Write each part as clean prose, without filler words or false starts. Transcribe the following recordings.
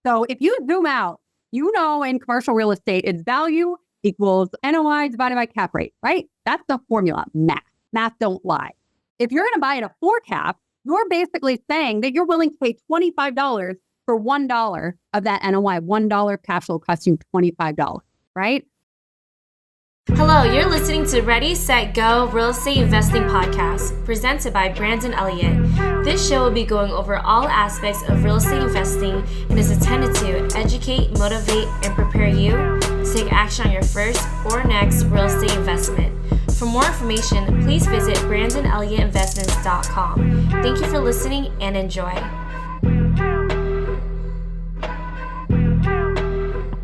So if you zoom out, in commercial real estate, it's value equals NOI divided by cap rate, right? That's the formula. Math. Math don't lie. If you're going to buy at a 4 cap, you're basically saying that you're willing to pay $25 for $1 of that NOI. $1 cash flow costs you $25, right? Hello, you're listening to Ready, Set, Go Real Estate Investing Podcast, presented by Brandon Elliott. This show will be going over all aspects of real estate investing and is intended to educate, motivate, and prepare you to take action on your first or next real estate investment. For more information, please visit BrandonElliottInvestments.com. Thank you for listening and enjoy.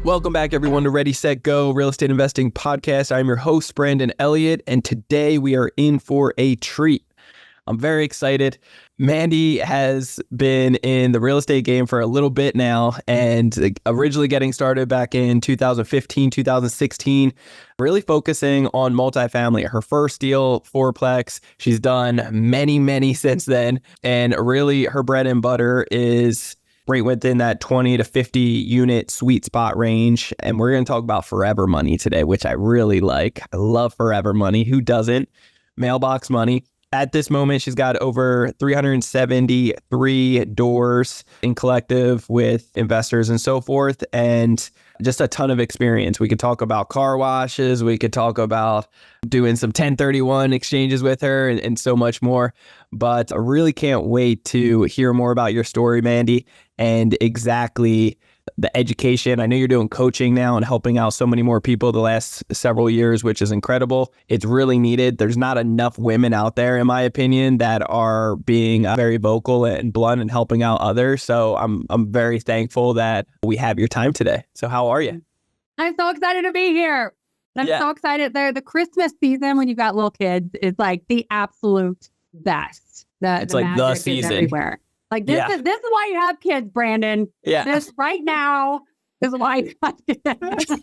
Welcome back, everyone, to Ready, Set, Go Real Estate Investing Podcast. I'm your host, Brandon Elliott, and today we are in for a treat. I'm very excited. Mandy has been in the real estate game for a little bit now, and originally getting started back in 2015, 2016, really focusing on multifamily. Her first deal, fourplex. She's done many since then, and really her bread and butter is right within that 20 to 50 unit sweet spot range. And we're going to talk about forever money today, which I really like. I love forever money. Who doesn't? Mailbox money. At this moment, she's got over 373 doors in collective with investors and so forth, and just a ton of experience. We could talk about car washes. We could talk about doing some 1031 exchanges with her and so much more. But I really can't wait to hear more about your story, Mandy, and exactly the education. I know you're doing coaching now and helping out so many more people the last several years, which is incredible. It's really needed. There's not enough women out there, in my opinion, that are being very vocal and blunt and helping out others. So I'm very thankful that we have your time today. So how are you? I'm so excited to be here. I'm so excited. The Christmas season when you've got little kids is like the absolute best. It's like the season everywhere. Like this is why you have kids, Brandon. Yeah. This right now is why you have kids.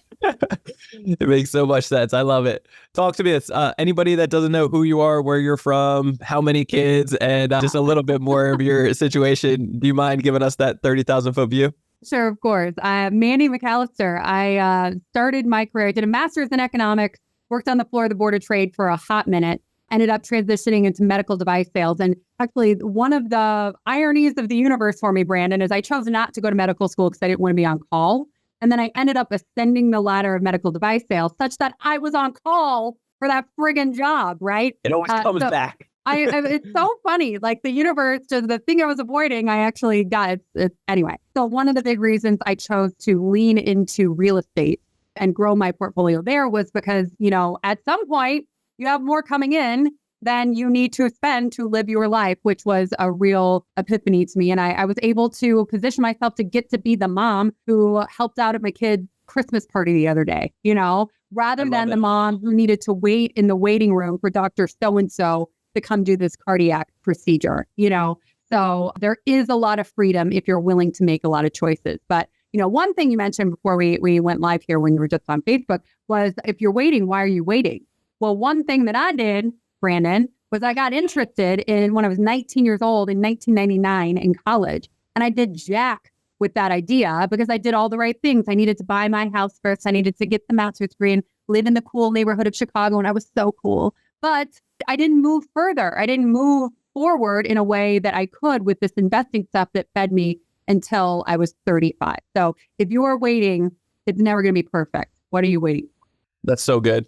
It makes so much sense. I love it. Talk to me. It's anybody that doesn't know who you are, where you're from, how many kids, and just a little bit more of your situation. Do you mind giving us that 30,000 foot view? Sure, of course. Mandy McAllister. I started my career. I did a master's in economics, worked on the floor of the Board of Trade for a hot minute, ended up transitioning into medical device sales. And actually, one of the ironies of the universe for me, Brandon, is I chose not to go to medical school because I didn't want to be on call. And then I ended up ascending the ladder of medical device sales such that I was on call for that friggin' job, right? It always comes back. It's so funny. Like the universe, just the thing I was avoiding, I actually got it. Anyway, so one of the big reasons I chose to lean into real estate and grow my portfolio there was because, at some point, you have more coming in than you need to spend to live your life, which was a real epiphany to me. And I was able to position myself to get to be the mom who helped out at my kid's Christmas party the other day, rather than the mom who needed to wait in the waiting room for Dr. So-and-so to come do this cardiac procedure, So there is a lot of freedom if you're willing to make a lot of choices. But, one thing you mentioned before we went live here when you were just on Facebook was if you're waiting, why are you waiting? Well, one thing that I did, Brandon, was I got interested in when I was 19 years old in 1999 in college. And I did jack with that idea because I did all the right things. I needed to buy my house first. I needed to get the master's degree and live in the cool neighborhood of Chicago. And I was so cool. But I didn't move further. I didn't move forward in a way that I could with this investing stuff that fed me until I was 35. So if you're waiting, it's never going to be perfect. What are you waiting for? That's so good.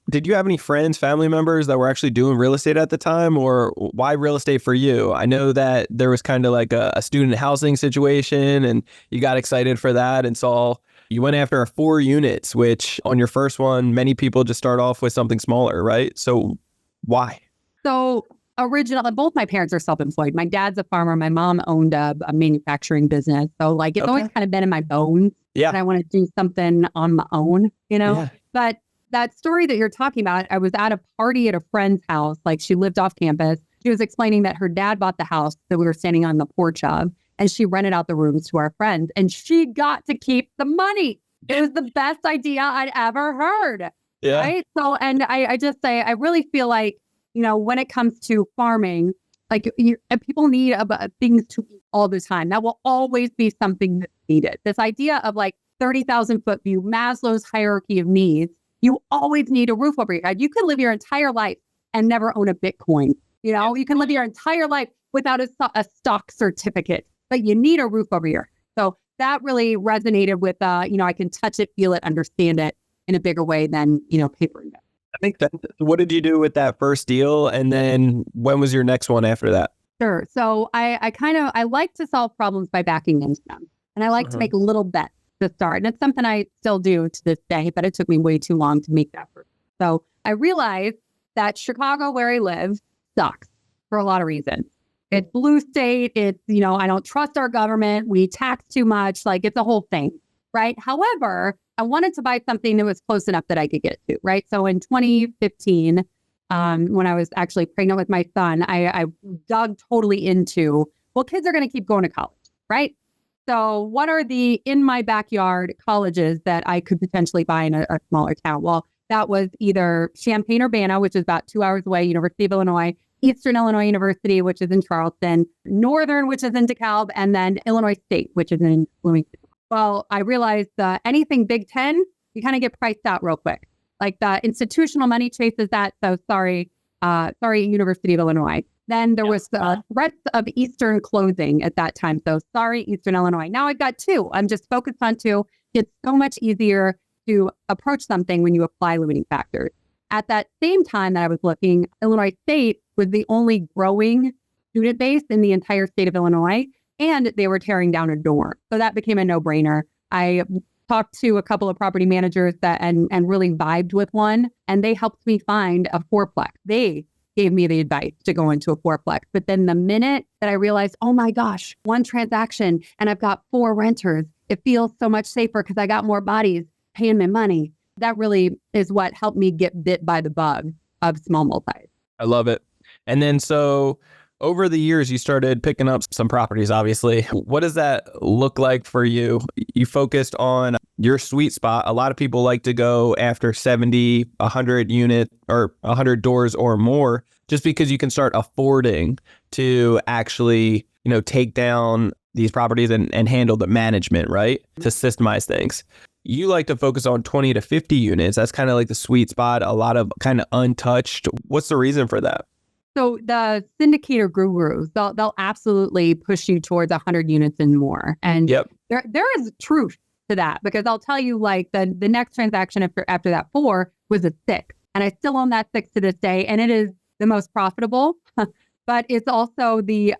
Did you have any friends, family members that were actually doing real estate at the time, or why real estate for you? I know that there was kind of like a student housing situation and you got excited for that and saw you went after 4 units, which on your first one, many people just start off with something smaller, right? So why? So originally, both my parents are self-employed. My dad's a farmer. My mom owned a manufacturing business. So like it's always kind of been in my bones that I want to do something on my own, Yeah. But that story that you're talking about, I was at a party at a friend's house. Like she lived off campus. She was explaining that her dad bought the house that we were standing on the porch of, and she rented out the rooms to our friends, and she got to keep the money. It was the best idea I'd ever heard. Yeah. Right. So, and I just say, I really feel like, when it comes to farming, Like and people need things to eat all the time. That will always be something that's needed. This idea of like 30,000 foot view, Maslow's hierarchy of needs, you always need a roof over your head. You can live your entire life and never own a Bitcoin. You can live your entire life without a stock certificate, but you need a roof over your head. So that really resonated with, I can touch it, feel it, understand it in a bigger way than, paper investment. I think that. What did you do with that first deal? And then when was your next one after that? Sure. So I like to solve problems by backing into them. And I like to make little bets to start. And it's something I still do to this day, but it took me way too long to make that first. So I realized that Chicago, where I live, sucks for a lot of reasons. It's blue state. It's, I don't trust our government. We tax too much. Like it's a whole thing, right? However, I wanted to buy something that was close enough that I could get to, right? So in 2015, when I was actually pregnant with my son, I dug totally into, well, kids are going to keep going to college, right? So what are the in my backyard colleges that I could potentially buy in a smaller town? Well, that was either Champaign-Urbana, which is about 2 hours away, University of Illinois, Eastern Illinois University, which is in Charleston, Northern, which is in DeKalb, and then Illinois State, which is in Bloomington. Well, I realized anything Big Ten, you kind of get priced out real quick. Like the institutional money chases that. So sorry, University of Illinois. Then there was threats of Eastern closing at that time. So sorry, Eastern Illinois. Now I've got two. I'm just focused on two. It's so much easier to approach something when you apply limiting factors. At that same time that I was looking, Illinois State was the only growing student base in the entire state of Illinois, and they were tearing down a dorm. So that became a no-brainer. I talked to a couple of property managers and really vibed with one, and they helped me find a fourplex. They gave me the advice to go into a fourplex. But then the minute that I realized, oh my gosh, one transaction and I've got 4 renters, it feels so much safer because I got more bodies paying my money. That really is what helped me get bit by the bug of small multis. I love it. And then so over the years, you started picking up some properties, obviously. What does that look like for you? You focused on your sweet spot. A lot of people like to go after 70, 100 unit or 100 doors or more, just because you can start affording to actually, take down these properties and handle the management, right? To systemize things. You like to focus on 20 to 50 units. That's kind of like the sweet spot, a lot of kind of untouched. What's the reason for that? So the syndicator gurus, they'll absolutely push you towards 100 units and more. And there is truth to that, because I'll tell you, like the next transaction after that 4 was a 6. And I still own that 6 to this day. And it is the most profitable, but it's also the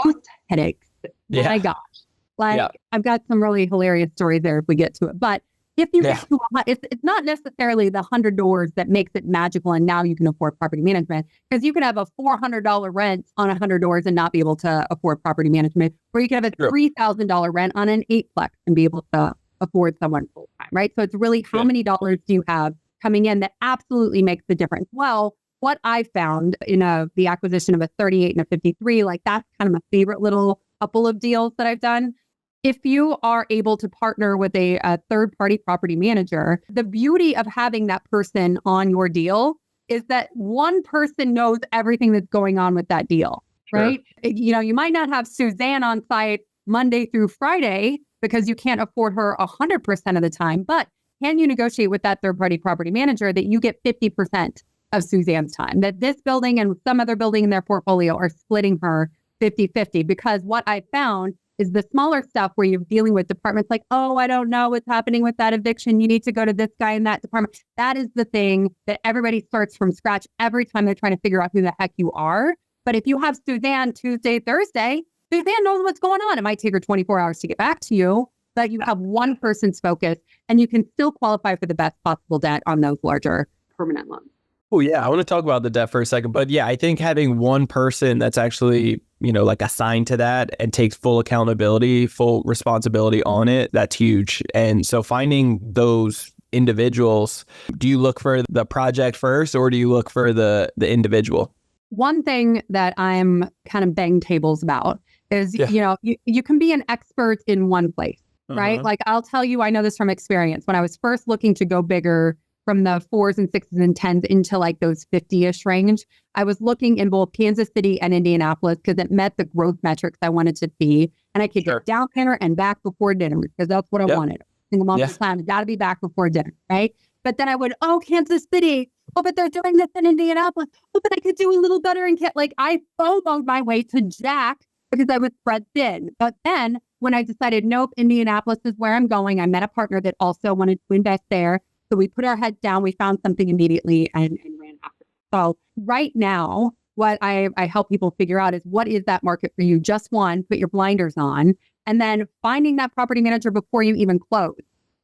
most headaches. Yeah. My gosh. I've got some really hilarious stories there if we get to it. But if you get to it's not necessarily the 100 doors that makes it magical and now you can afford property management, because you could have a $400 rent on 100 doors and not be able to afford property management, or you could have a $3,000 rent on an 8-plex and be able to afford someone full time, right? So it's really how many dollars do you have coming in that absolutely makes the difference. Well, what I found in the acquisition of a 38 and a 53, like that's kind of my favorite little couple of deals that I've done. If you are able to partner with a third-party property manager, the beauty of having that person on your deal is that one person knows everything that's going on with that deal, right? You might not have Suzanne on site Monday through Friday because you can't afford her 100% of the time, but can you negotiate with that third-party property manager that you get 50% of Suzanne's time, that this building and some other building in their portfolio are splitting her 50-50? Because what I found is the smaller stuff where you're dealing with departments like, oh, I don't know what's happening with that eviction. You need to go to this guy in that department. That is the thing that everybody starts from scratch every time they're trying to figure out who the heck you are. But if you have Suzanne Tuesday, Thursday, Suzanne knows what's going on. It might take her 24 hours to get back to you, but you have one person's focus and you can still qualify for the best possible debt on those larger permanent loans. Oh, yeah. I want to talk about the debt for a second. But yeah, I think having one person that's actually, like assigned to that and takes full accountability, full responsibility on it, that's huge. And so finding those individuals, do you look for the project first or do you look for the individual? One thing that I'm kind of bang tables about is, you can be an expert in one place, right? Like I'll tell you, I know this from experience. When I was first looking to go bigger from the 4s and 6s and 10s into like those 50-ish range. I was looking in both Kansas City and Indianapolis because it met the growth metrics I wanted to see. And I could get down dinner and back before dinner because that's what I wanted. Single mom plan, got to be back before dinner, right? But then I would, Kansas City. Oh, but they're doing this in Indianapolis. Oh, but I could do a little better in like I FOMO'd my way to Jack because I was spread thin. But then when I decided, nope, Indianapolis is where I'm going, I met a partner that also wanted to invest there. So we put our heads down, we found something immediately and ran after it. So right now, what I help people figure out is what is that market for you? Just one, put your blinders on, and then finding that property manager before you even close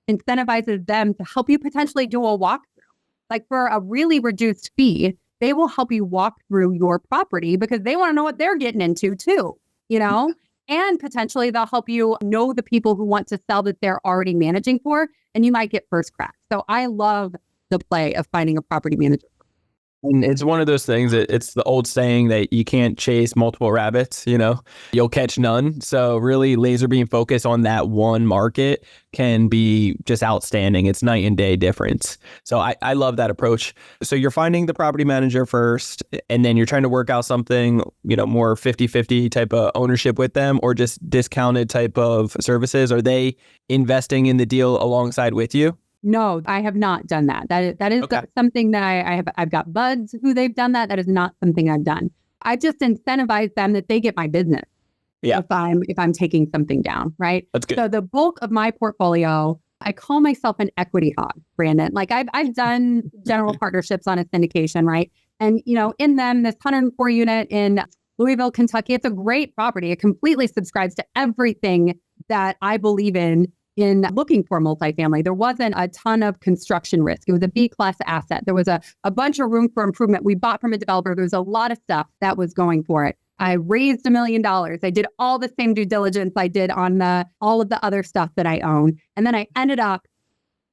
incentivizes them to help you potentially do a walkthrough. Like for a really reduced fee, they will help you walk through your property because they want to know what they're getting into too, you know? And potentially they'll help you know the people who want to sell that they're already managing for, and you might get first crack. So I love the play of finding a property manager. And it's one of those things that it's the old saying that you can't chase multiple rabbits, you'll catch none. So really laser beam focus on that one market can be just outstanding. It's night and day difference. So I love that approach. So you're finding the property manager first, and then you're trying to work out something, more 50-50 type of ownership with them, or just discounted type of services. Are they investing in the deal alongside with you? No, I have not done that. That is something that I've got buds who they've done that. That is not something I've done. I just incentivize them that they get my business. Yeah. If I'm taking something down, right? That's good. So the bulk of my portfolio, I call myself an equity hog, Brandon. Like I've done general partnerships on a syndication, right? And in them, this 104 unit in Louisville, Kentucky, it's a great property. It completely subscribes to everything that I believe in looking for multifamily. There wasn't a ton of construction risk. It was a B-class asset. There was a bunch of room for improvement. We bought from a developer. There was a lot of stuff that was going for it. I raised $1 million. I did all the same due diligence I did on all of the other stuff that I own. And then I ended up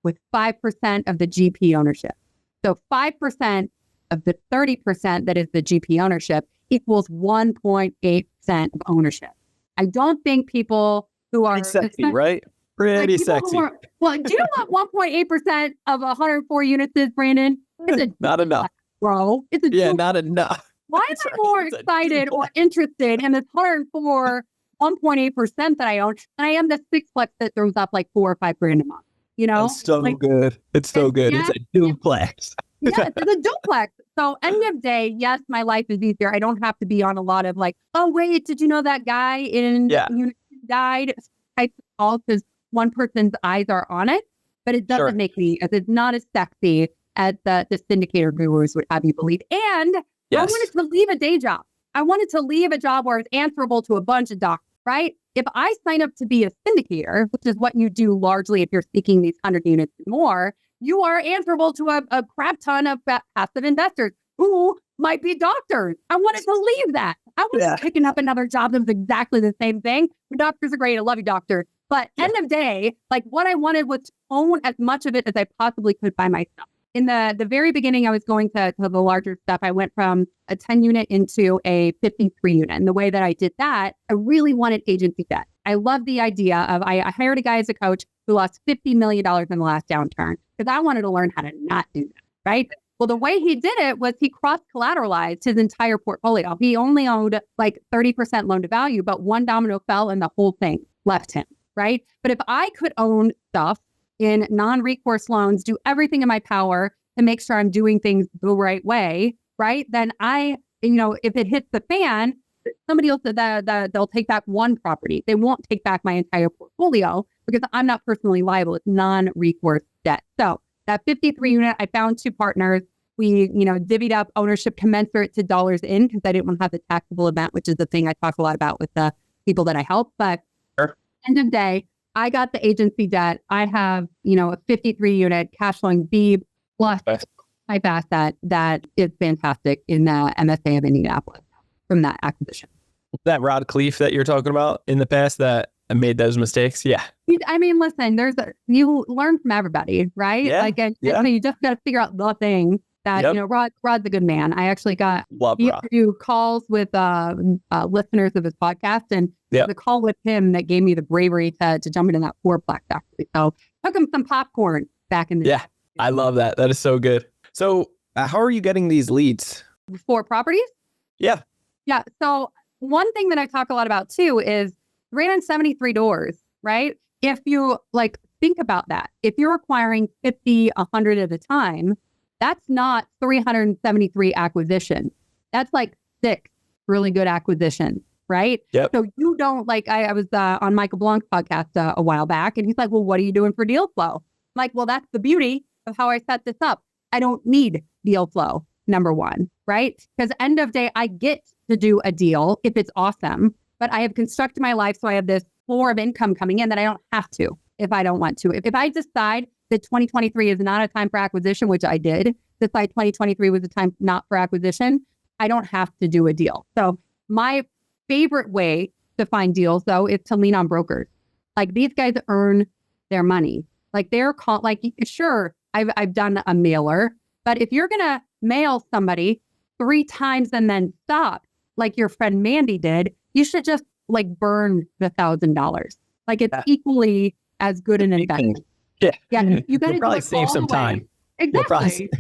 with 5% of the GP ownership. So 5% of the 30% that is the GP ownership equals 1.8% of ownership. I don't think people who are... It's sexy, right? Pretty sexy. Do you know what 1.8% of 104 units is, Brandon? It's not enough. Bro. Not enough. Why am I more excited or interested in this 104 1.8% that I own than I am the sixplex that throws up like $4 or $5 grand a month? It's so good. It's so good. It's a duplex. Yes, it's a duplex. So end of day, yes, my life is easier. I don't have to be on a lot of like, oh wait, did you know that guy in unit died? Type of calls because one person's eyes are on it, but it doesn't make me, it's not as sexy as the syndicator gurus would have you believe. And I wanted to leave a day job. I wanted to leave a job where it's answerable to a bunch of doctors, right? If I sign up to be a syndicator, which is what you do largely if you're seeking these 100 units and more, you are answerable to a crap ton of passive investors who might be doctors. I wanted to leave that. I wasn't picking up another job that was exactly the same thing. Doctors are great. I love you, doctor. But end of day, like what I wanted was to own as much of it as I possibly could by myself. In the very beginning, I was going to the larger stuff. I went from a 10 unit into a 53 unit. And the way that I did that, I really wanted agency debt. I love the idea of, I hired a guy as a coach who lost $50 million in the last downturn because I wanted to learn how to not do that, right? Well, the way he did it was he cross-collateralized his entire portfolio. He only owned like 30% loan to value, but one domino fell and the whole thing left him. Right. But if I could own stuff in non-recourse loans, do everything in my power to make sure I'm doing things the right way, right? Then if it hits the fan, somebody else they'll take back one property. They won't take back my entire portfolio because I'm not personally liable. It's non-recourse debt. So that 53 unit, I found two partners. We, divvied up ownership commensurate to dollars in because I didn't want to have the taxable event, which is the thing I talk a lot about with the people that I help. But end of day, I got the agency debt. I have, a 53 unit cash flowing B plus type asset that is fantastic in the MSA of Indianapolis from that acquisition. That Rod Cleef that you're talking about in the past that made those mistakes. Yeah. I mean, listen, you learn from everybody, right? Yeah. So you just got to figure out the thing that, Rod's a good man. I actually got a few calls with listeners of his podcast, and the call with him that gave me the bravery to jump into that fourplex actually. So took him some popcorn back in the day. I love that. That is so good. So how are you getting these leads? For properties? Yeah. Yeah. So one thing that I talk a lot about too is 373 doors, right? If you think about that, if you're acquiring 50, 100 at a time, that's not 373 acquisitions. That's like 6 really good acquisitions, right? Yep. So you don't I was on Michael Blanc's podcast a while back, and he's like, well, what are you doing for deal flow? I'm like, well, that's the beauty of how I set this up. I don't need deal flow, number one, right? Because end of day, I get to do a deal if it's awesome, but I have constructed my life so I have this floor of income coming in that I don't have to if I don't want to. If I decide that 2023 is not a time for acquisition, which I did, decide 2023 was a time not for acquisition, I don't have to do a deal. So my favorite way to find deals, though, is to lean on brokers. Like, these guys earn their money. Like, they're called, sure, I've done a mailer, but if you're going to mail somebody 3 times and then stop, like your friend Mandy did, you should just burn the $1,000. It's equally as good an investment. Yeah. You got to probably save some time. Exactly.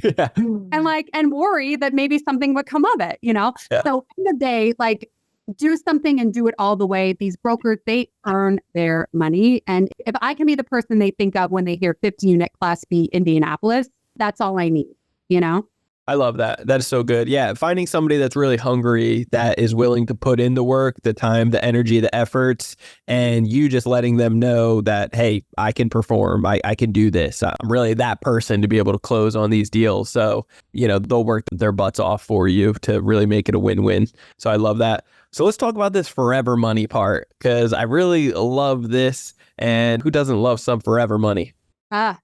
And worry that maybe something would come of it, Yeah. So in the day, do something and do it all the way. These brokers, they earn their money. And if I can be the person they think of when they hear 50-unit Class B Indianapolis, that's all I need, I love that. That is so good. Yeah. Finding somebody that's really hungry, that is willing to put in the work, the time, the energy, the efforts, and you just letting them know that, hey, I can perform. I can do this. I'm really that person to be able to close on these deals. So, they'll work their butts off for you to really make it a win-win. So I love that. So let's talk about this forever money part, because I really love this. And who doesn't love some forever money? So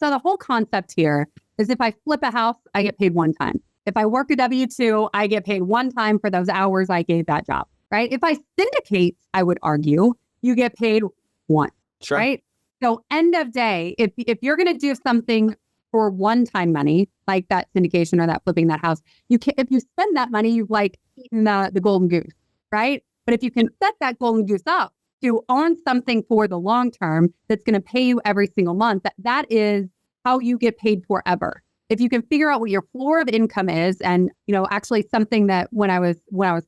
the whole concept here is, if I flip a house, I get paid one time. If I work a W-2, I get paid one time for those hours I gave that job, right? If I syndicate, I would argue, you get paid once, sure. Right? So end of day, if you're going to do something for one-time money, like that syndication or that flipping that house, if you spend that money, you've eaten the golden goose, right? But if you can set that golden goose up to own something for the long term that's going to pay you every single month, that is how you get paid forever. If you can figure out what your floor of income is, and actually something that when I was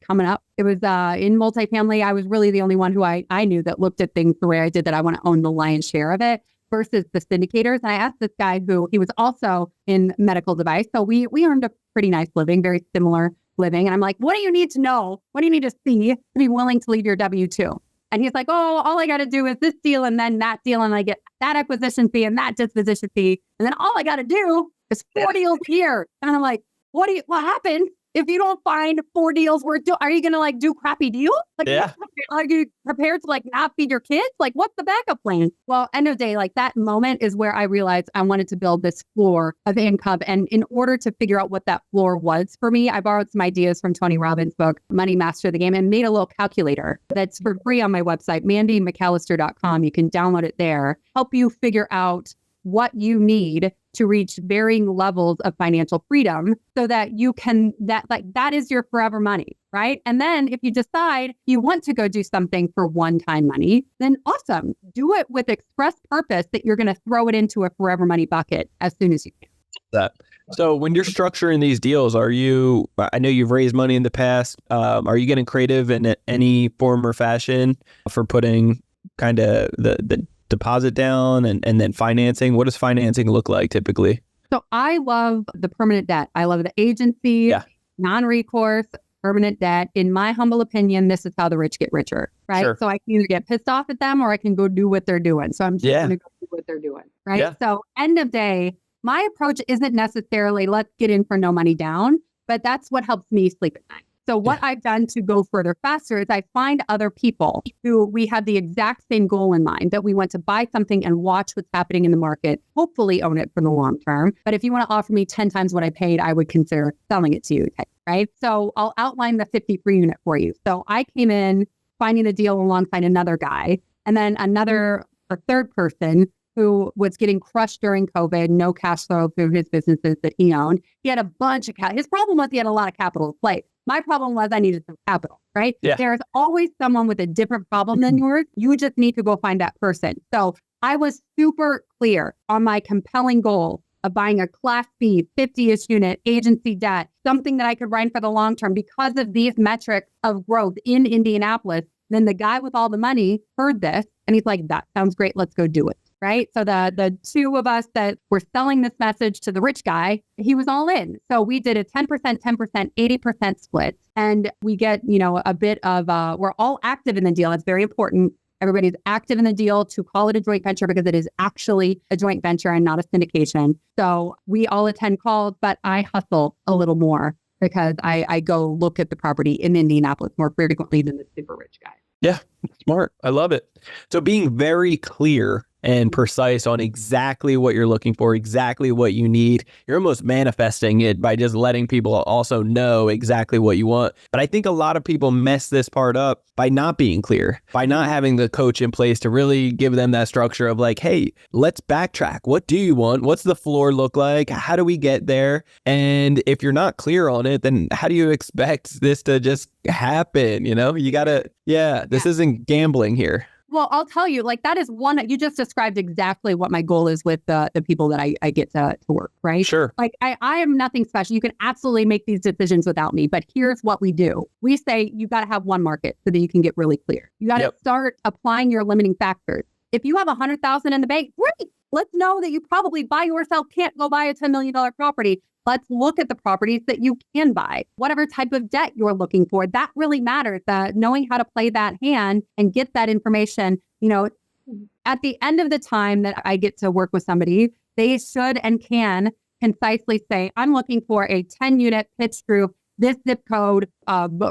coming up, it was in multifamily, I was really the only one who I knew that looked at things the way I did, that I want to own the lion's share of it versus the syndicators. And I asked this guy he was also in medical device, so we earned a pretty nice living, very similar living. And I'm like, what do you need to know? What do you need to see to be willing to leave your W-2? And he's like, oh, all I got to do is this deal and then that deal, and I get that acquisition fee and that disposition fee. And then all I got to do is 4 deals a year. And I'm like, what happened if you don't find 4 deals worth doing? Are you going to do crappy deals? Are you prepared to not feed your kids? What's the backup plan? Well, end of the day, that moment is where I realized I wanted to build this floor of income. And in order to figure out what that floor was for me, I borrowed some ideas from Tony Robbins' book, Money Master the Game, and made a little calculator that's for free on my website, mandymcallister.com. You can download it there, help you figure out what you need to reach varying levels of financial freedom, so that you can, that is your forever money, right? And then if you decide you want to go do something for one-time money, then awesome. Do it with express purpose that you're going to throw it into a forever money bucket as soon as you can. So when you're structuring these deals, I know you've raised money in the past. Are you getting creative in any form or fashion for putting kind of the deposit down and then financing? What does financing look like typically? So I love the permanent debt. I love the agency, non-recourse, permanent debt. In my humble opinion, this is how the rich get richer, right? Sure. So I can either get pissed off at them or I can go do what they're doing. So I'm just going to go do what they're doing, right? Yeah. So end of day, my approach isn't necessarily let's get in for no money down, but that's what helps me sleep at night. So what I've done to go further faster is I find other people who we have the exact same goal in mind, that we want to buy something and watch what's happening in the market, hopefully own it for the long term. But if you want to offer me 10 times what I paid, I would consider selling it to you, right? So I'll outline the 53 unit for you. So I came in finding a deal alongside another guy, and then a third person who was getting crushed during COVID, no cash flow through his businesses that he owned. He had a bunch of his problem was he had a lot of capital to play. My problem was I needed some capital, right? Yeah. There's always someone with a different problem than yours. You just need to go find that person. So I was super clear on my compelling goal of buying a Class B 50-ish unit agency debt, something that I could rent for the long term because of these metrics of growth in Indianapolis, then the guy with all the money heard this and he's like, that sounds great. Let's go do it. Right. So the two of us that were selling this message to the rich guy, he was all in. So we did a 10%, 10%, 80% split. And we get, a bit of, we're all active in the deal. It's very important. Everybody's active in the deal to call it a joint venture because it is actually a joint venture and not a syndication. So we all attend calls, but I hustle a little more because I go look at the property in Indianapolis more frequently than the super rich guy. Yeah, smart. I love it. So being very clear and precise on exactly what you're looking for, exactly what you need. You're almost manifesting it by just letting people also know exactly what you want. But I think a lot of people mess this part up by not being clear, by not having the coach in place to really give them that structure of like, hey, let's backtrack. What do you want? What's the floor look like? How do we get there? And if you're not clear on it, then how do you expect this to just happen? You gotta, this isn't gambling here. Well, I'll tell you, that is one, you just described exactly what my goal is with the people that I get to work, right? Sure. I am nothing special. You can absolutely make these decisions without me, but here's what we do. We say you got to have one market so that you can get really clear. You got to start applying your limiting factors. If you have $100,000 in the bank, great. Let's know that you probably by yourself can't go buy a $10 million property. Let's look at the properties that you can buy, whatever type of debt you're looking for. That really matters. Knowing how to play that hand and get that information, at the end of the time that I get to work with somebody, they should and can concisely say, I'm looking for a 10-unit pitched roof, this zip code,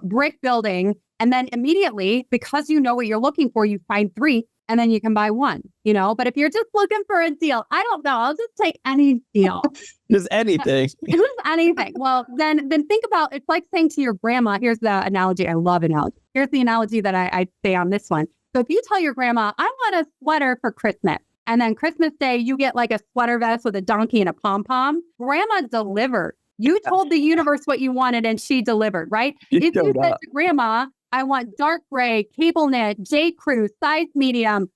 brick building. And then immediately, because you know what you're looking for, you find 3. And then you can buy 1, but if you're just looking for a deal, I don't know, I'll just take any deal. Just anything. Just anything. Well, then think about, it's like saying to your grandma, here's the analogy. I love analogy. Here's the analogy that I say on this one. So if you tell your grandma, I want a sweater for Christmas, and then Christmas Day, you get like a sweater vest with a donkey and a pom-pom, grandma delivered. You told the universe what you wanted and she delivered, right? If you said to grandma, I want dark gray, cable knit, J. Crew, size medium.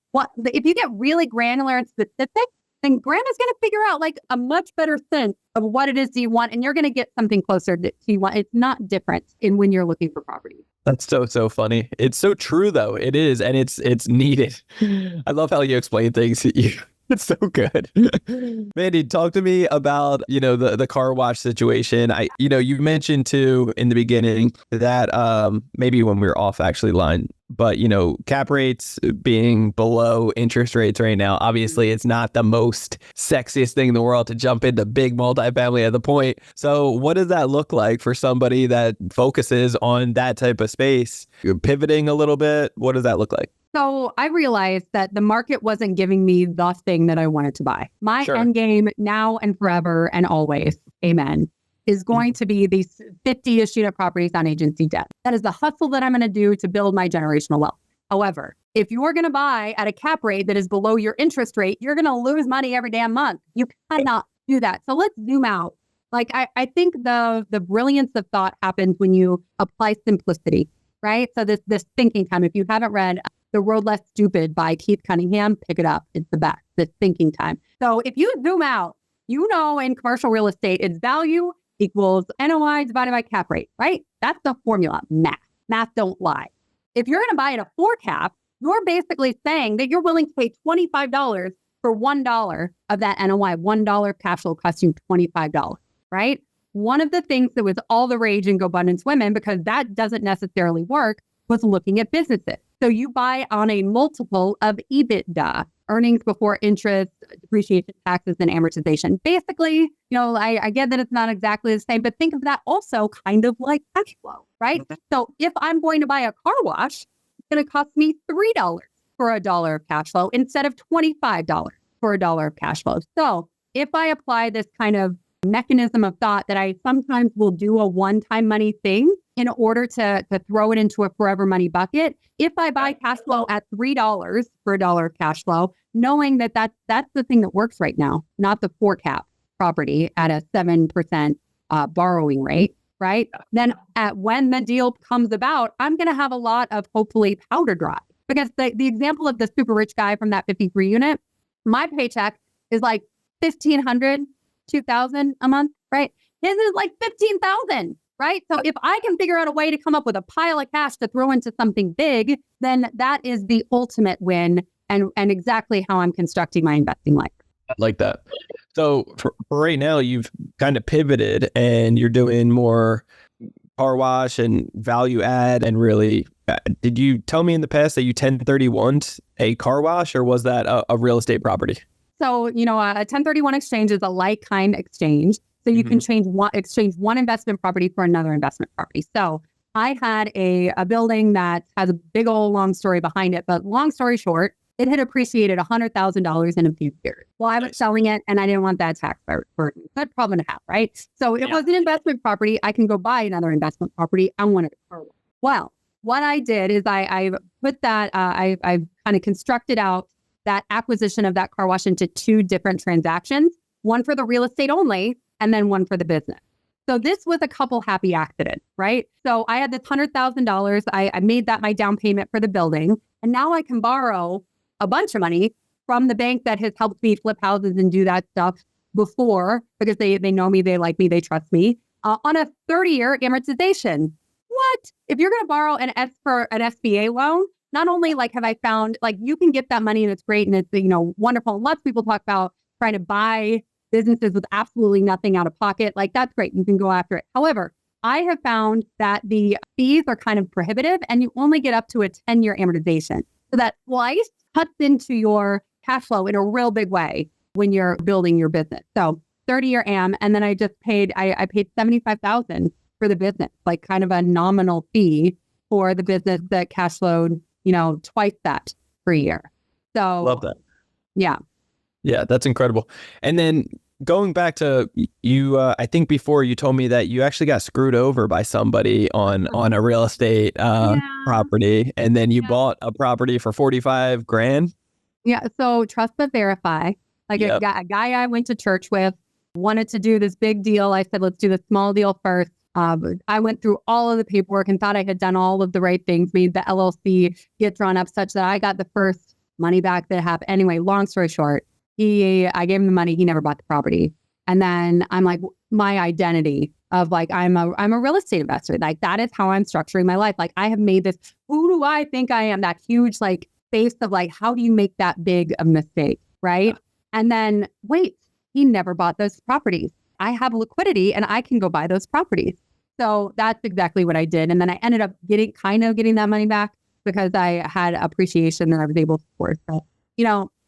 If you get really granular and specific, then grandma's going to figure out a much better sense of what it is you want, and you're going to get something closer to you want. It's not different in when you're looking for property. That's so funny. It's so true though. It is, and it's needed. I love how you explain things. It's so good. Mandy, talk to me about, the car wash situation. You mentioned too in the beginning that maybe when we were off actually line, but cap rates being below interest rates right now, obviously it's not the most sexiest thing in the world to jump into big multifamily at the point. So what does that look like for somebody that focuses on that type of space? You're pivoting a little bit. What does that look like? So I realized that the market wasn't giving me the thing that I wanted to buy. My end game now and forever and always, amen, is going to be these 50-ish unit properties on agency debt. That is the hustle that I'm going to do to build my generational wealth. However, if you're going to buy at a cap rate that is below your interest rate, you're going to lose money every damn month. You cannot do that. So let's zoom out. I think the brilliance of thought happens when you apply simplicity, right? So this thinking time, if you haven't read The World Less Stupid by Keith Cunningham, pick it up. It's the best, this thinking time. So if you zoom out, in commercial real estate, it's value equals NOI divided by cap rate, right? That's the formula. Math don't lie. If you're going to buy at a 4 cap, you're basically saying that you're willing to pay $25 for $1 of that NOI. $1 cash flow costs you $25, right? One of the things that was all the rage in GoBundance Women, because that doesn't necessarily work, was looking at businesses. So you buy on a multiple of EBITDA, earnings before interest, depreciation, taxes, and amortization. Basically, I get that it's not exactly the same, but think of that also kind of like cash flow, right? Mm-hmm. So if I'm going to buy a car wash, it's going to cost me $3 for $1 of cash flow instead of $25 for $1 of cash flow. So if I apply this kind of mechanism of thought that I sometimes will do a one-time money thing in order to throw it into a forever money bucket. If I buy cash flow at $3 for $1 of cash flow, knowing that that's the thing that works right now, not the 4 cap property at a 7% borrowing rate, right? Then when the deal comes about, I'm going to have a lot of hopefully powder dry. Because the example of the super rich guy from that 53 unit, my paycheck is like $1,500 2,000 a month, right? His is like 15,000, right? So if I can figure out a way to come up with a pile of cash to throw into something big, then that is the ultimate win and exactly how I'm constructing my investing life. I like that. So for right now, you've kind of pivoted and you're doing more car wash and value add and really, did you tell me in the past that you 1031'd a car wash or was that a real estate property? So, a 1031 exchange is a like-kind exchange. So you can exchange one investment property for another investment property. So I had a building that has a big old long story behind it, but long story short, it had appreciated $100,000 in a few years. Well, I was selling it and I didn't want that tax burden. Good problem to have, right? So it was an investment property. I can go buy another investment property. I wanted a car wash. Well, what I did is I put that, I kind of constructed out that acquisition of that car wash into two different transactions, one for the real estate only, and then one for the business. So this was a couple happy accidents, right? So I had this $100,000. I made that my down payment for the building. And now I can borrow a bunch of money from the bank that has helped me flip houses and do that stuff before because they know me, they like me, they trust me, on a 30-year amortization. What? If you're going to borrow for an SBA loan, not only have I found you can get that money and it's great and it's wonderful. And lots of people talk about trying to buy businesses with absolutely nothing out of pocket. That's great. You can go after it. However, I have found that the fees are kind of prohibitive and you only get up to a 10-year amortization. So that slice cuts into your cash flow in a real big way when you're building your business. So 30-year am, and then I just paid, I paid $75,000 for the business, kind of a nominal fee for the business that cash flowed, twice that per year. So love that. Yeah. Yeah, that's incredible. And then going back to you, I think before you told me that you actually got screwed over by somebody on a real estate property, and then you bought a property for 45 grand. Yeah. So trust but verify. A guy I went to church with wanted to do this big deal. I said, let's do the small deal first. I went through all of the paperwork and thought I had done all of the right things, made the LLC get drawn up such that I got the first money back that happened. Anyway, long story short, I gave him the money. He never bought the property. And then I'm like, my identity of I'm a real estate investor. That is how I'm structuring my life. I have made this, who do I think I am? That huge space of how do you make that big a mistake? Right. And then wait, he never bought those properties. I have liquidity and I can go buy those properties. So that's exactly what I did. And then I ended up getting that money back because I had appreciation that I was able to afford. So,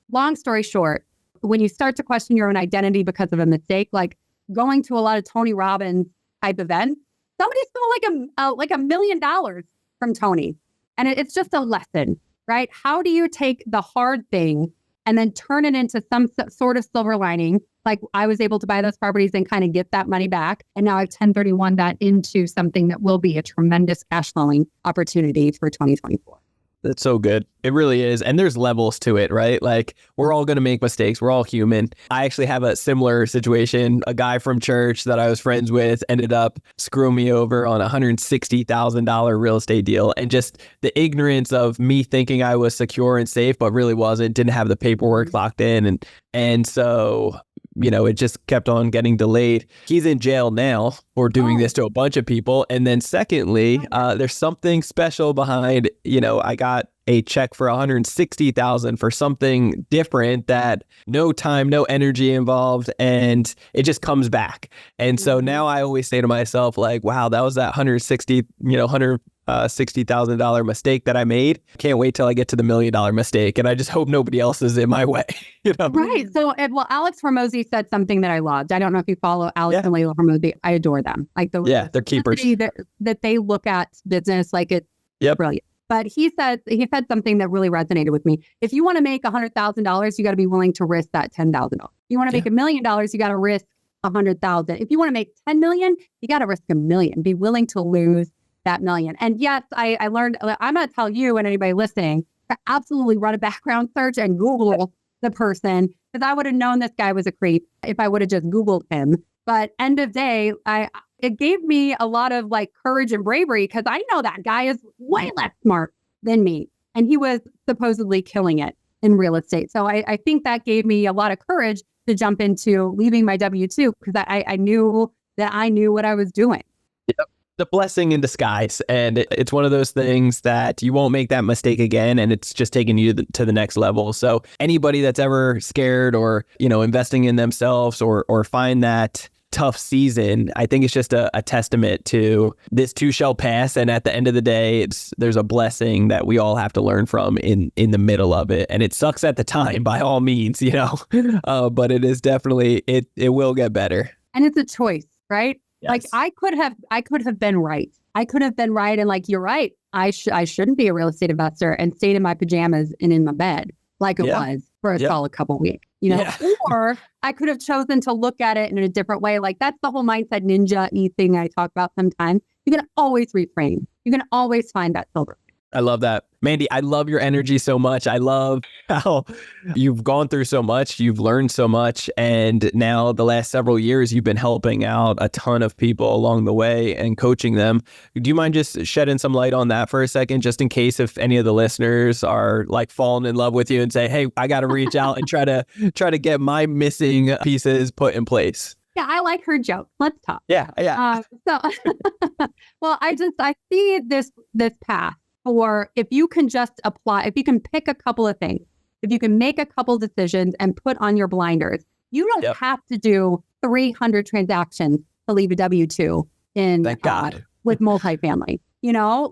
long story short, when you start to question your own identity because of a mistake, going to a lot of Tony Robbins type events, somebody stole $1 million from Tony. And it's just a lesson, right? How do you take the hard thing and then turn it into some sort of silver lining? I was able to buy those properties and kind of get that money back. And now I've 1031 that into something that will be a tremendous cash flowing opportunity for 2024. That's so good. It really is. And there's levels to it, right? We're all going to make mistakes. We're all human. I actually have a similar situation. A guy from church that I was friends with ended up screwing me over on a $160,000 real estate deal. And just the ignorance of me thinking I was secure and safe, but really wasn't, didn't have the paperwork locked in. And so, it just kept on getting delayed. He's in jail now for doing this to a bunch of people. And then secondly, there's something special behind, I got a check for $160,000 for something different that no time, no energy involved, and it just comes back. And so now I always say to myself, wow, that was that $160,000 mistake that I made. Can't wait till I get to the $1 million mistake. And I just hope nobody else is in my way. Right. So, Alex Hormozy said something that I loved. I don't know if you follow Alex and Layla Hormozy. I adore them. They're keepers. That they look at business it's brilliant. But he said something that really resonated with me. If you want to make $100,000, you got to be willing to risk that $10,000. If you want to make $1 million, you got to risk $100,000. If you want to make $10 million, you got to risk $1 million. Be willing to lose that $1 million. And yes, I learned, I'm going to tell you and anybody listening to absolutely run a background search and Google the person, because I would have known this guy was a creep if I would have just Googled him. But end of day, it gave me a lot of courage and bravery because I know that guy is way less smart than me. And he was supposedly killing it in real estate. So I think that gave me a lot of courage to jump into leaving my W-2 because I knew that I knew what I was doing. The blessing in disguise. And it's one of those things that you won't make that mistake again. And it's just taking you to the next level. So anybody that's ever scared or, investing in themselves or find that tough season, I think it's just a testament to this too shall pass. And at the end of the day, there's a blessing that we all have to learn from in the middle of it. And it sucks at the time by all means, but it is definitely, it will get better. And it's a choice, right? Yes. Like I could have been right. I could have been right. And like, you're right. I shouldn't be a real estate investor and stayed in my pajamas and in my bed like it was for a solid couple weeks, or I could have chosen to look at it in a different way. Like that's the whole mindset ninja-y thing I talk about sometimes. You can always reframe. You can always find that silver. I love that. Mandy, I love your energy so much. I love how you've gone through so much. You've learned so much. And now the last several years, you've been helping out a ton of people along the way and coaching them. Do you mind just shedding some light on that for a second, just in case if any of the listeners are like falling in love with you and say, hey, I got to reach out and try to get my missing pieces put in place? Yeah, I like her joke. Let's talk. Yeah. Well, I see this path. Or if you can just apply, if you can pick a couple of things, if you can make a couple decisions and put on your blinders, you don't have to do 300 transactions to leave a W-2 in Thank God. With multifamily.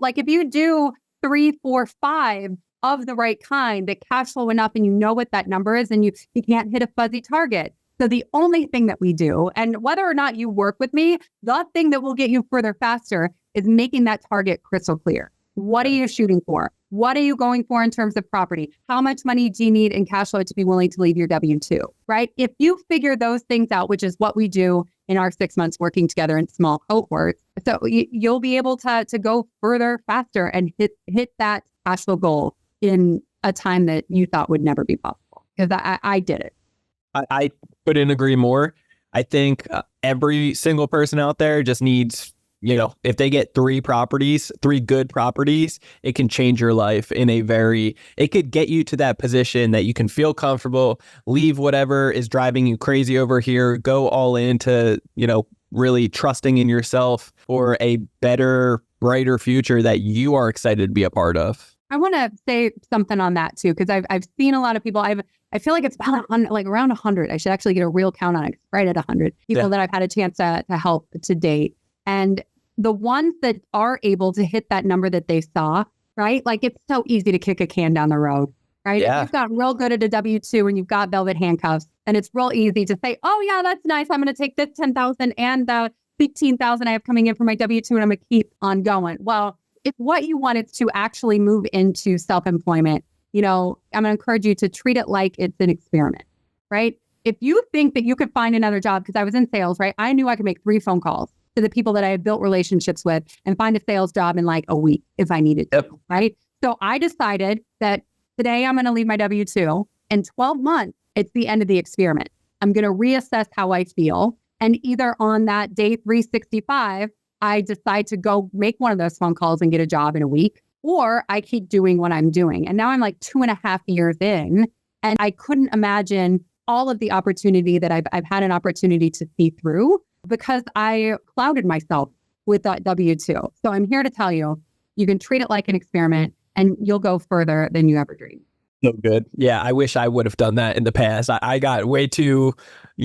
Like if you do 3, 4, 5 of the right kind that cash flow enough and you know what that number is and you can't hit a fuzzy target. So the only thing that we do, and whether or not you work with me, the thing that will get you further faster is making that target crystal clear. What are you shooting for? What are you going for in terms of property? How much money do you need in cash flow to be willing to leave your W-2, right? If you figure those things out, which is what we do in our 6 months working together in small cohorts, so you'll be able to go further, faster, and hit that cash flow goal in a time that you thought would never be possible. Because I did it. I couldn't agree more. I think every single person out there just needs, if they get 3 good properties, it can change your life it could get you to that position that you can feel comfortable, leave whatever is driving you crazy over here, go all into, really trusting in yourself for a better, brighter future that you are excited to be a part of. I want to say something on that too, because I've seen a lot of people. I feel like it's about around 100. I should actually get a real count on it. Right at 100 people that I've had a chance to help to date. And the ones that are able to hit that number that they saw, right? Like it's so easy to kick a can down the road, right? Yeah. If you've got real good at a W-2 and you've got velvet handcuffs, and it's real easy to say, oh yeah, that's nice. I'm going to take this 10,000 and the 15,000 I have coming in for my W-2 and I'm going to keep on going. Well, if what you want is to actually move into self-employment, I'm going to encourage you to treat it like it's an experiment, right? If you think that you could find another job, because I was in sales, right? I knew I could make 3 phone calls to the people that I had built relationships with and find a sales job in like a week if I needed to, right? So I decided that today I'm going to leave my W-2. In 12 months, it's the end of the experiment. I'm going to reassess how I feel. And either on that day 365, I decide to go make one of those phone calls and get a job in a week, or I keep doing what I'm doing. And now I'm like 2.5 years in, and I couldn't imagine all of the opportunity that I've had an opportunity to see through because I clouded myself with that W-2. So I'm here to tell you, you can treat it like an experiment and you'll go further than you ever dreamed. So good. Yeah, I wish I would have done that in the past. I got way too,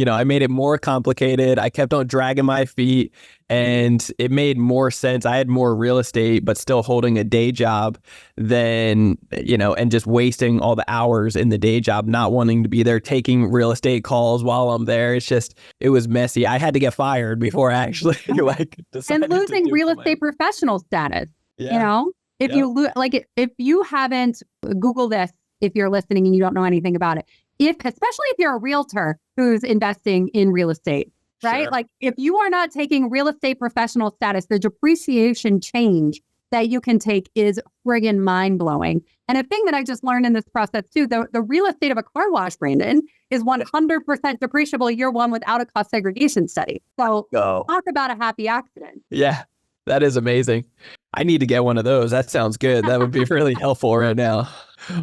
I made it more complicated. I kept on dragging my feet and it made more sense. I had more real estate, but still holding a day job than, and just wasting all the hours in the day job, not wanting to be there, taking real estate calls while I'm there. It was messy. I had to get fired before I actually decided and losing real estate professional status, if you haven't Google this, if you're listening and you don't know anything about it, especially if you're a realtor who's investing in real estate, right? Sure. Like if you are not taking real estate professional status, the depreciation change that you can take is friggin' mind blowing. And a thing that I just learned in this process too, the real estate of a car wash, Brandon, is 100% depreciable year 1 without a cost segregation study. So talk about a happy accident. Yeah. That is amazing. I need to get one of those. That sounds good. That would be really helpful right now.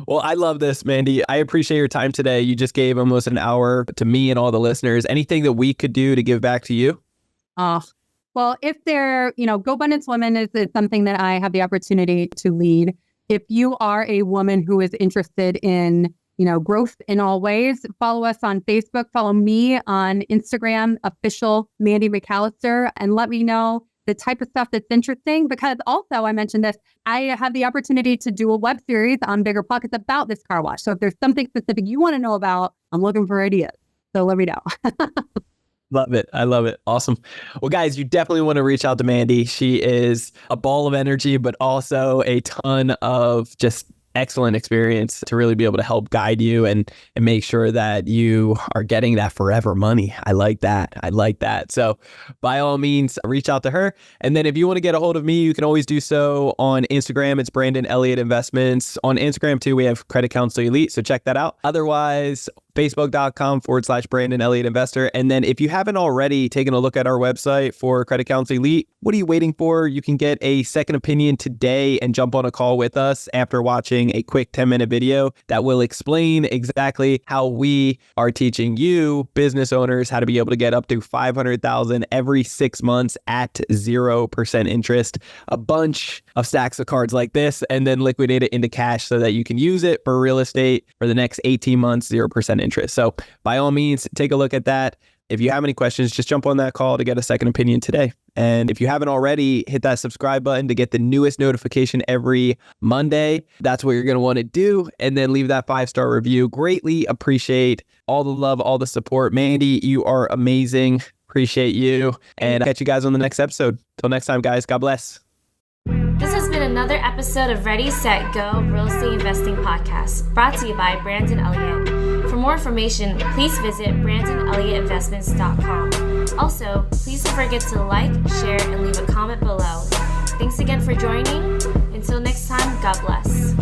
Well, I love this, Mandy. I appreciate your time today. You just gave almost an hour to me and all the listeners. Anything that we could do to give back to you? Well, if they're, Go Abundance Women is something that I have the opportunity to lead. If you are a woman who is interested in, growth in all ways, follow us on Facebook, follow me on Instagram, official Mandy McAllister, and let me know the type of stuff that's interesting. Because also, I mentioned this, I have the opportunity to do a web series on Bigger Pockets about this car wash. So if there's something specific you want to know about, I'm looking for ideas. So let me know. Love it. I love it. Awesome. Well, guys, you definitely want to reach out to Mandy. She is a ball of energy, but also a ton of just excellent experience to really be able to help guide you and make sure that you are getting that forever money. I like that. So by all means, reach out to her. And then if you want to get a hold of me, you can always do so on Instagram. It's Brandon Elliott Investments. On Instagram too, we have Credit Counsel Elite. So check that out. Otherwise, Facebook.com/Brandon Elliott Investor. And then if you haven't already taken a look at our website for Credit Counsel Elite, what are you waiting for? You can get a second opinion today and jump on a call with us after watching a quick 10-minute video that will explain exactly how we are teaching you business owners how to be able to get up to $500,000 every 6 months at 0% interest, a bunch of stacks of cards like this, and then liquidate it into cash so that you can use it for real estate for the next 18 months, 0% interest. So by all means, take a look at that. If you have any questions, just jump on that call to get a second opinion today. And if you haven't already, hit that subscribe button to get the newest notification every Monday. That's what you're going to want to do. And then leave that 5-star review. Greatly appreciate all the love, all the support. Mandy, you are amazing. Appreciate you. And I'll catch you guys on the next episode. Till next time, guys. God bless. This has been another episode of Ready, Set, Go Real Estate Investing Podcast, brought to you by Brandon Elliott. For more information, please visit BrandonElliottInvestments.com. Also, please don't forget to like, share, and leave a comment below. Thanks again for joining. Until next time, God bless.